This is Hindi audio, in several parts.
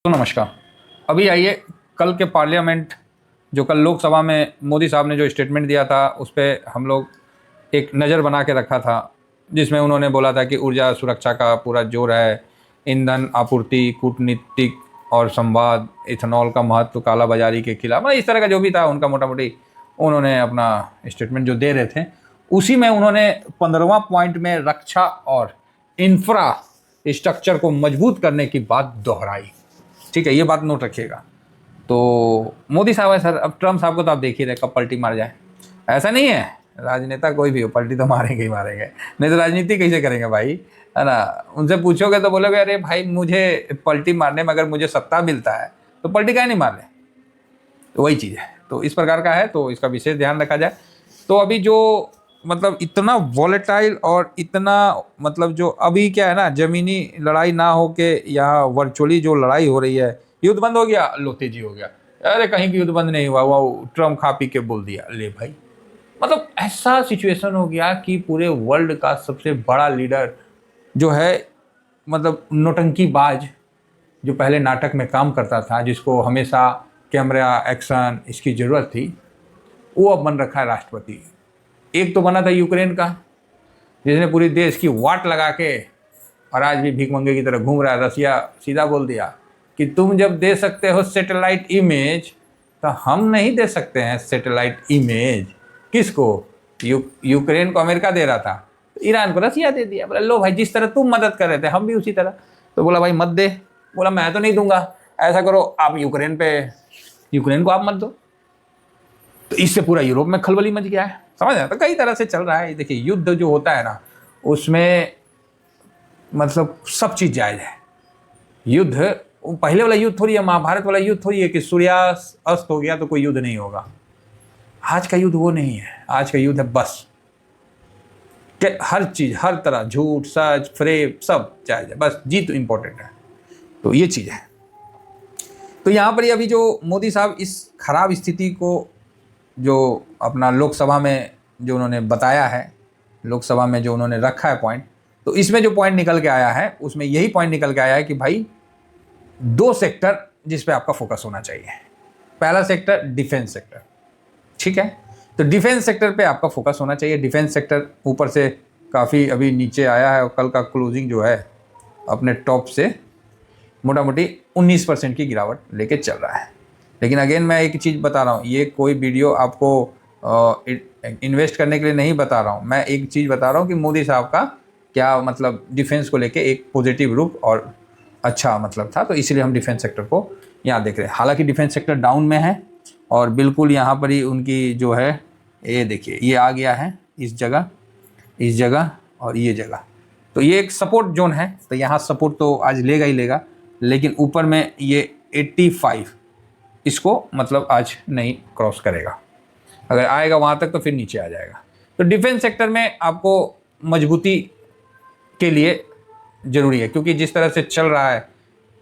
तो नमस्कार। अभी आइए, कल के पार्लियामेंट जो कल लोकसभा में मोदी साहब ने जो स्टेटमेंट दिया था उस पर हम लोग एक नज़र बना के रखा था, जिसमें उन्होंने बोला था कि ऊर्जा सुरक्षा का पूरा जोर है, ईंधन आपूर्ति, कूटनीतिक और संवाद, इथेनॉल का महत्व, काला बाजारी के खिलाफ, मतलब इस तरह का जो भी था उनका मोटा मोटी उन्होंने अपना स्टेटमेंट जो दे रहे थे उसी में उन्होंने 15वां पॉइंट में रक्षा और इंफ्रा स्ट्रक्चर को मजबूत करने की बात दोहराई। ठीक है, ये बात नोट रखिएगा। तो मोदी साहब है सर, अब ट्रम्प साहब को तो आप देख ही रहे कब पलटी मार जाए। ऐसा नहीं है, राजनेता कोई भी हो पलटी तो मारेंगे ही मारेंगे, नहीं तो राजनीति कैसे करेंगे भाई, है ना। उनसे पूछोगे तो बोलोगे अरे भाई मुझे पलटी मारने में अगर मुझे सत्ता मिलता है तो पलटी काहे नहीं मार ले। तो वही चीज़ है, तो इस प्रकार का है, तो इसका विशेष ध्यान रखा जाए। तो अभी जो मतलब इतना वॉलेटाइल और इतना मतलब जो अभी क्या है ना, ज़मीनी लड़ाई ना हो के यहाँ वर्चुअली जो लड़ाई हो रही है, युद्ध बंद हो गया, लो तेजी हो गया। अरे कहीं की युद्ध बंद नहीं हुआ, वो ट्रम्प खा पी के बोल दिया, ले भाई। मतलब ऐसा सिचुएशन हो गया कि पूरे वर्ल्ड का सबसे बड़ा लीडर जो है, मतलब नौटंकीबाज, जो पहले नाटक में काम करता था, जिसको हमेशा कैमरा एक्शन इसकी ज़रूरत थी, वो अब बन रखा है राष्ट्रपति। एक तो बना था यूक्रेन का, जिसने पूरी देश की वाट लगा के और आज भी भीख मंगे की तरह घूम रहा है। रसिया सीधा बोल दिया कि तुम जब दे सकते हो सैटेलाइट इमेज तो हम नहीं दे सकते हैं सैटेलाइट इमेज। किसको? यूक्रेन को अमेरिका दे रहा था, तो ईरान को रसिया दे दिया। बोला लो भाई, जिस तरह तुम मदद कर रहे थे हम भी उसी तरह। तो बोला भाई मत दे। बोला मैं तो नहीं दूंगा, ऐसा करो आप यूक्रेन को आप मत दो। तो इससे पूरा यूरोप में खलबली मच गया है, समझ रहे? तो कई तरह से चल रहा है। देखिए युद्ध जो होता है ना, उसमें मतलब सब चीज़ जायज़ है। युद्ध पहले वाला युद्ध थोड़ी है, महाभारत वाला युद्ध थोड़ी है कि सूर्यास्त अस्त हो गया तो कोई युद्ध नहीं होगा। आज का युद्ध वो नहीं है। आज का युद्ध है बस कि हर चीज़, हर तरह, झूठ सच फ्रेब सब जायज़ है, बस जीत इम्पोर्टेंट है। तो ये चीज़ है। तो यहाँ पर अभी जो मोदी साहब इस खराब स्थिति को जो अपना लोकसभा में जो उन्होंने बताया है, लोकसभा में जो उन्होंने रखा है पॉइंट, तो इसमें जो पॉइंट निकल के आया है उसमें यही पॉइंट निकल के आया है कि भाई दो सेक्टर जिस पे आपका फोकस होना चाहिए। पहला सेक्टर डिफेंस सेक्टर, ठीक है। तो डिफेंस सेक्टर पे आपका फोकस होना चाहिए। डिफेंस सेक्टर ऊपर से काफ़ी अभी नीचे आया है और कल का क्लोजिंग जो है अपने टॉप से मोटा मोटी 19% की गिरावट लेके चल रहा है। लेकिन अगेन मैं एक चीज़ बता रहा हूँ, ये कोई वीडियो आपको इन्वेस्ट करने के लिए नहीं बता रहा हूँ। मैं एक चीज़ बता रहा हूँ कि मोदी साहब का क्या मतलब डिफेंस को लेके एक पॉजिटिव रूप और अच्छा मतलब था, तो इसलिए हम डिफेंस सेक्टर को यहाँ देख रहे हैं। हालांकि डिफेंस सेक्टर डाउन में है और बिल्कुल यहाँ पर ही उनकी जो है, ये देखिए ये आ गया है इस जगह और ये जगह, तो ये एक सपोर्ट जोन है। तो यहाँ सपोर्ट तो आज लेगा ही लेगा, लेकिन ऊपर में ये 85 इसको मतलब आज नहीं क्रॉस करेगा। अगर आएगा वहाँ तक तो फिर नीचे आ जाएगा। तो डिफेंस सेक्टर में आपको मजबूती के लिए ज़रूरी है, क्योंकि जिस तरह से चल रहा है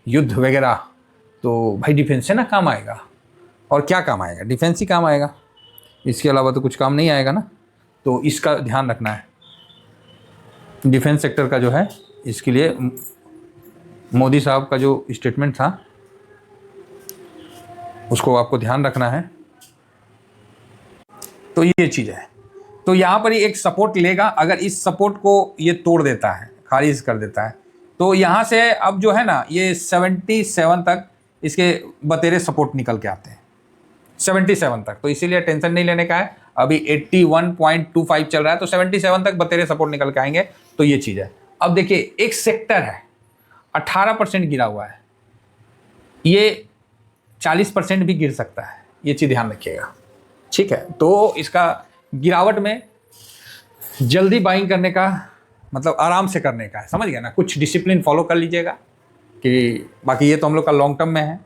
युद्ध वगैरह, तो भाई डिफेंस से ना काम आएगा। और क्या काम आएगा? डिफेंस ही काम आएगा, इसके अलावा तो कुछ काम नहीं आएगा ना। तो इसका ध्यान रखना है। डिफेंस सेक्टर का जो है, इसके लिए मोदी साहब का जो स्टेटमेंट था उसको आपको ध्यान रखना है। तो ये चीज़ है। तो यहाँ पर ही एक सपोर्ट लेगा। अगर इस सपोर्ट को ये तोड़ देता है, खारिज कर देता है, तो यहाँ से अब जो है ना ये 77 तक इसके बतेरे सपोर्ट निकल के आते हैं, 77 तक। तो इसीलिए टेंशन नहीं लेने का है। अभी 81.25 चल रहा है, तो 77 तक बतेरे सपोर्ट निकल के आएंगे। तो ये चीज़ है। अब देखिए एक सेक्टर है 18% गिरा हुआ है, ये 40% भी गिर सकता है, ये चीज़ ध्यान रखिएगा, ठीक है। तो इसका गिरावट में जल्दी बाइंग करने का मतलब आराम से करने का है, समझ गए ना। कुछ डिसिप्लिन फॉलो कर लीजिएगा कि बाकी ये तो हम लोग का लॉन्ग टर्म में है।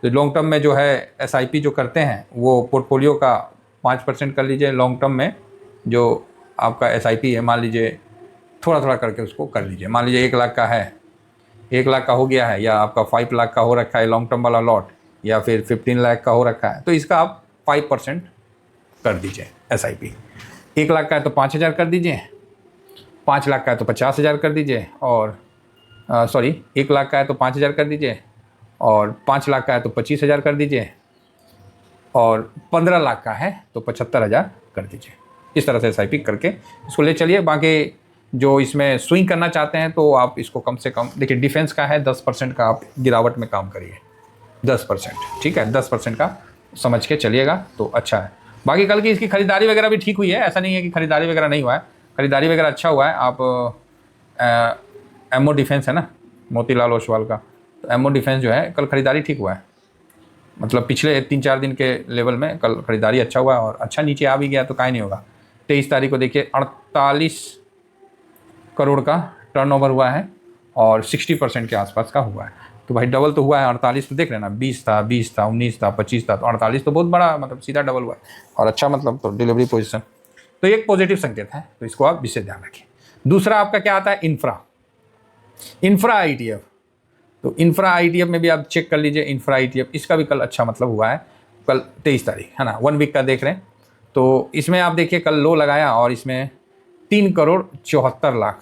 तो लॉन्ग टर्म में जो है SIP जो करते हैं वो पोर्टफोलियो का 5% कर लीजिए। लॉन्ग टर्म में जो आपका SIP है, मान लीजिए थोड़ा थोड़ा करके उसको कर लीजिए। मान लीजिए 1 लाख का है, 1 लाख का हो गया है, या आपका 5 लाख का हो रखा है लॉन्ग टर्म वाला लॉट, या फिर 15 लाख का हो रखा है, तो इसका आप 5% कर दीजिए SIP। 1 लाख का है तो 5,000 कर दीजिए, 5 लाख का है तो 50,000 कर दीजिए, और 1 लाख का है तो 5,000 कर दीजिए, और 5 लाख का है तो 25,000 कर दीजिए, और 15 लाख का है तो 75,000 कर दीजिए। इस तरह से SIP करके इसको ले चलिए। बाकी जो इसमें स्विंग करना चाहते हैं तो आप इसको कम से कम देखिए, डिफेंस का है 10% का आप गिरावट में काम करिए, 10%, ठीक है, 10% का समझ के चलिएगा तो अच्छा है। बाकी कल की इसकी खरीदारी वगैरह भी ठीक हुई है, ऐसा नहीं है कि खरीदारी वगैरह नहीं हुआ है, खरीदारी वगैरह अच्छा हुआ है। आप एमओ डिफेंस है ना मोतीलाल ओसवाल का, तो एमओ डिफेंस जो है कल खरीदारी ठीक हुआ है, मतलब पिछले 3-4 दिन के लेवल में कल खरीदारी अच्छा हुआ है, और अच्छा नीचे आ भी गया तो काहे नहीं होगा। 23 तारीख को देखिए 48 करोड़ का टर्नओवर हुआ है और 60% के आसपास का हुआ है, तो भाई डबल तो हुआ है। 48 तो देख लेना, 20 था, 20 था, 19 था, 25 था, तो 48 तो बहुत बड़ा मतलब सीधा डबल हुआ है, और अच्छा मतलब तो डिलीवरी पोजीशन, तो एक पॉजिटिव संकेत है, तो इसको आप विशेष ध्यान रखिए। दूसरा आपका क्या आता है, इंफ्रा ITF, तो इंफ्रा ITF में भी आप चेक कर लीजिए। इंफ्रा ITF इसका भी कल अच्छा मतलब हुआ है, कल 23 तारीख है ना, 1 वीक का देख रहे हैं, तो इसमें आप देखिए कल लो लगाया और इसमें 3 करोड़ 74 लाख,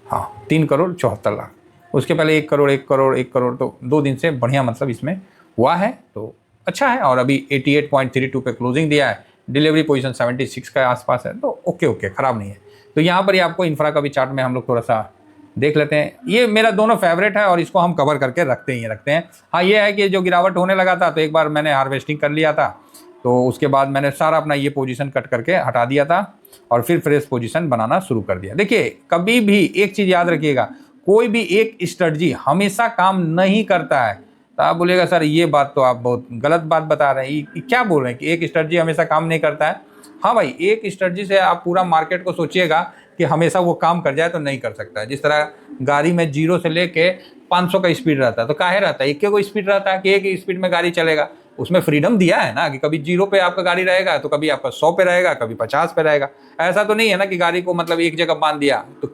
हाँ 3 करोड़ 74 लाख, उसके पहले 1 करोड़ 1 करोड़ 1 करोड़, तो 2 दिन से बढ़िया मतलब इसमें हुआ है, तो अच्छा है। और अभी 88.32 पे क्लोजिंग दिया है, डिलीवरी पोजीशन 76 के आसपास है, तो ओके ख़राब नहीं है। तो यहाँ पर ही आपको इंफ्रा का भी चार्ट में हम लोग थोड़ा सा देख लेते हैं। ये मेरा दोनों फेवरेट है और इसको हम कवर करके रखते हैं। हाँ ये है कि जो गिरावट होने लगा था तो एक बार मैंने हार्वेस्टिंग कर लिया था, तो उसके बाद मैंने सारा अपना ये पोजीशन कट करके हटा दिया था और फिर फ्रेश पोजीशन बनाना शुरू कर दिया। देखिए कभी भी एक चीज़ याद रखिएगा, कोई भी एक स्ट्रेटजी हमेशा काम नहीं करता है। तो आप बोलिएगा सर ये बात तो आप बहुत गलत बात बता रहे हैं, क्या बोल रहे हैं कि एक स्ट्रेटजी हमेशा काम नहीं करता है। हाँ भाई, एक स्ट्रेटजी से आप पूरा मार्केट को सोचिएगा कि हमेशा वो काम कर जाए तो नहीं कर सकता है। जिस तरह गाड़ी में 0 से लेके 500 का स्पीड रहता है, तो काहे रहता है, एक को स्पीड रहता है कि एक स्पीड में गाड़ी चलेगा। उसमें फ्रीडम दिया है ना कि कभी 0 पे आपका गाड़ी रहेगा, तो कभी आपका 100 पे रहेगा, कभी 50 पे रहेगा। ऐसा तो नहीं है ना कि गाड़ी को मतलब एक जगह बांध दिया। तो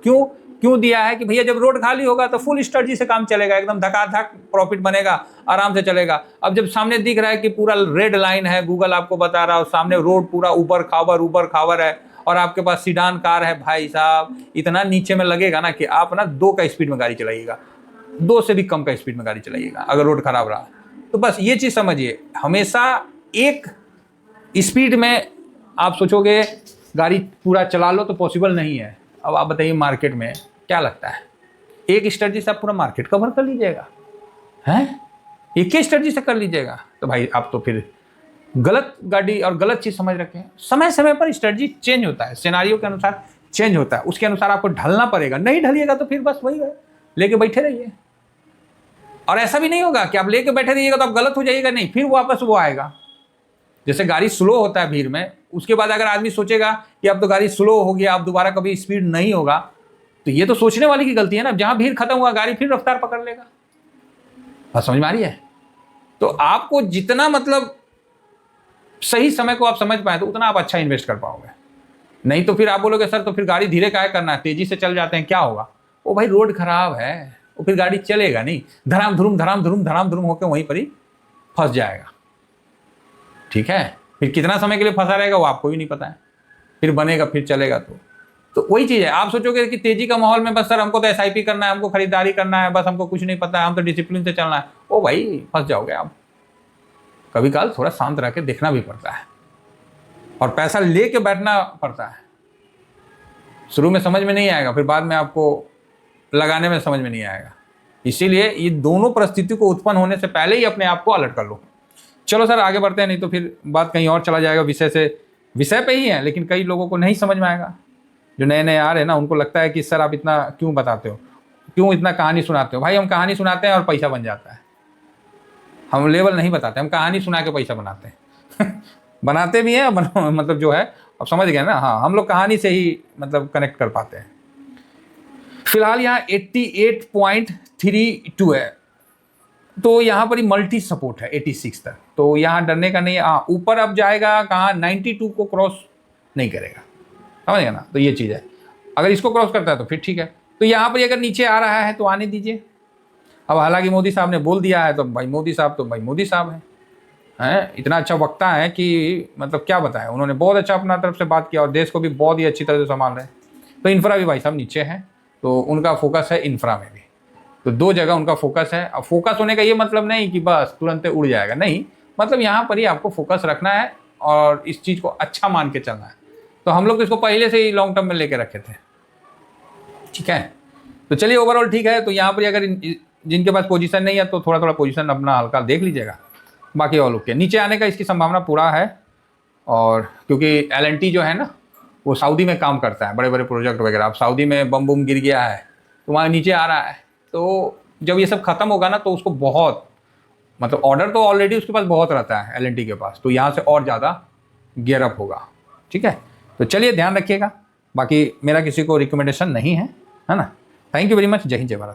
क्यों दिया है कि भैया जब रोड खाली होगा तो फुल स्ट्रेटजी से काम चलेगा, एकदम धकाधक प्रॉफिट बनेगा, आराम से चलेगा। अब जब सामने दिख रहा है कि पूरा रेड लाइन है, गूगल आपको बता रहा है, सामने रोड पूरा ऊबर खावर है, और आपके पास सीडान कार है, भाई साहब इतना नीचे में लगेगा ना कि आप ना 2 का स्पीड में गाड़ी चलाइएगा, 2 से भी कम का स्पीड में गाड़ी चलाइएगा अगर रोड खराब रहा। तो बस ये चीज़ समझिए, हमेशा एक स्पीड में आप सोचोगे गाड़ी पूरा चला लो तो पॉसिबल नहीं है। अब आप बताइए मार्केट में क्या लगता है, एक स्ट्रेटजी से आप पूरा मार्केट कवर कर लीजिएगा हैं, एक ही स्ट्रेटजी से कर लीजिएगा, तो भाई आप तो फिर गलत गाड़ी और गलत चीज़ समझ रखे हैं। समय समय पर स्ट्रेटजी चेंज होता है, सिनेरियो के अनुसार चेंज होता है, उसके अनुसार आपको ढलना पड़ेगा। नहीं ढलिएगा तो फिर बस वही है, लेके बैठे रहिए। और ऐसा भी नहीं होगा कि आप लेके बैठे रहिएगा तो आप गलत हो जाइएगा, नहीं, फिर वापस वो आएगा। जैसे गाड़ी स्लो होता है भीड़ में, उसके बाद अगर आदमी सोचेगा कि अब तो गाड़ी स्लो हो गया, अब दोबारा कभी स्पीड नहीं होगा, तो ये तो सोचने वाले की गलती है ना। जहां भीड़ खत्म हुआ गाड़ी फिर रफ्तार पकड़ लेगा। बात समझ में आ रही है? तो आपको जितना मतलब सही समय को आप समझ पाए तो उतना आप अच्छा इन्वेस्ट कर पाओगे। नहीं तो फिर आप बोलोगे सर तो फिर गाड़ी धीरे काहे करना है, तेजी से चल जाते हैं, क्या होगा? ओ भाई रोड खराब है, वो फिर गाड़ी चलेगा नहीं, धराम धुरुम होकर वहीं पर ही फंस जाएगा। ठीक है, फिर कितना समय के लिए फंसा रहेगा वो आपको भी नहीं पता है, फिर बनेगा फिर चलेगा। तो वही चीज़ है, आप सोचोगे कि तेजी का माहौल में बस सर हमको तो SIP करना है, हमको खरीदारी करना है, बस हमको कुछ नहीं पता है, हम तो डिसिप्लिन से चलना है। ओ भाई फंस जाओगे आप। कभी काल थोड़ा शांत रह के देखना भी पड़ता है और पैसा ले के बैठना पड़ता है। शुरू में समझ में नहीं आएगा, फिर बाद में आपको लगाने में समझ में नहीं आएगा। इसीलिए ये दोनों परिस्थिति को उत्पन्न होने से पहले ही अपने आप को अलर्ट कर लो। चलो सर आगे बढ़ते हैं, नहीं तो फिर बात कहीं और चला जाएगा। विषय पे ही है, लेकिन कई लोगों को नहीं समझ में आएगा। जो नए नए आ रहे हैं ना, उनको लगता है कि सर आप इतना क्यों बताते हो, क्यों इतना कहानी सुनाते हो। भाई हम कहानी सुनाते हैं और पैसा बन जाता है। हम लेवल नहीं बताते, हम कहानी सुना के पैसा बनाते हैं बनाते भी हैं मतलब जो है अब समझ गए ना। हाँ, हम लोग कहानी से ही मतलब कनेक्ट कर पाते हैं। फिलहाल यहाँ 88.32 है, तो यहाँ पर ही मल्टी सपोर्ट है 86 तक, तो यहाँ डरने का नहीं है। हाँ, ऊपर अब जाएगा कहाँ, 92 को क्रॉस नहीं करेगा, समझ गया ना। तो ये चीज़ है, अगर इसको क्रॉस करता है तो फिर ठीक है। तो यहाँ पर अगर नीचे आ रहा है तो आने दीजिए। अब हालांकि मोदी साहब ने बोल दिया है, तो भाई मोदी साहब हैं, इतना अच्छा वक्ता है कि मतलब क्या बताएं। उन्होंने बहुत अच्छा अपना तरफ से बात किया और देश को भी बहुत ही अच्छी तरह से संभाल रहे हैं। तो इंफ्रा भी भाई साहब नीचे हैं, तो उनका फोकस है इंफ्रा में भी। तो 2 जगह उनका फोकस है। अब फोकस होने का ये मतलब नहीं कि बस तुरंत उड़ जाएगा, नहीं, मतलब यहाँ पर ही आपको फोकस रखना है और इस चीज़ को अच्छा मान के चलना है। तो हम लोग तो इसको पहले से ही लॉन्ग टर्म में लेके रखे थे, ठीक है। तो चलिए ओवरऑल ठीक है। तो यहाँ पर अगर जिनके पास पोजीशन नहीं है तो थोड़ा थोड़ा पोजीशन अपना हल्का देख लीजिएगा, बाकी ऑल ओके। नीचे आने का इसकी संभावना पूरा है, और क्योंकि एल जो है ना वो सऊदी में काम करता है, बड़े बड़े प्रोजेक्ट वगैरह। अब सऊदी में बम बुम गिर गया है तो वहाँ नीचे आ रहा है, तो जब ये सब खत्म होगा ना तो उसको बहुत, मतलब ऑर्डर तो ऑलरेडी उसके पास बहुत रहता है एल के पास, तो यहाँ से और ज़्यादा गियर अप होगा, ठीक है। तो चलिए ध्यान रखिएगा, बाकी मेरा किसी को रिकमेंडेशन नहीं है, है ना। Thank you very much. जय हिंद जय भारत।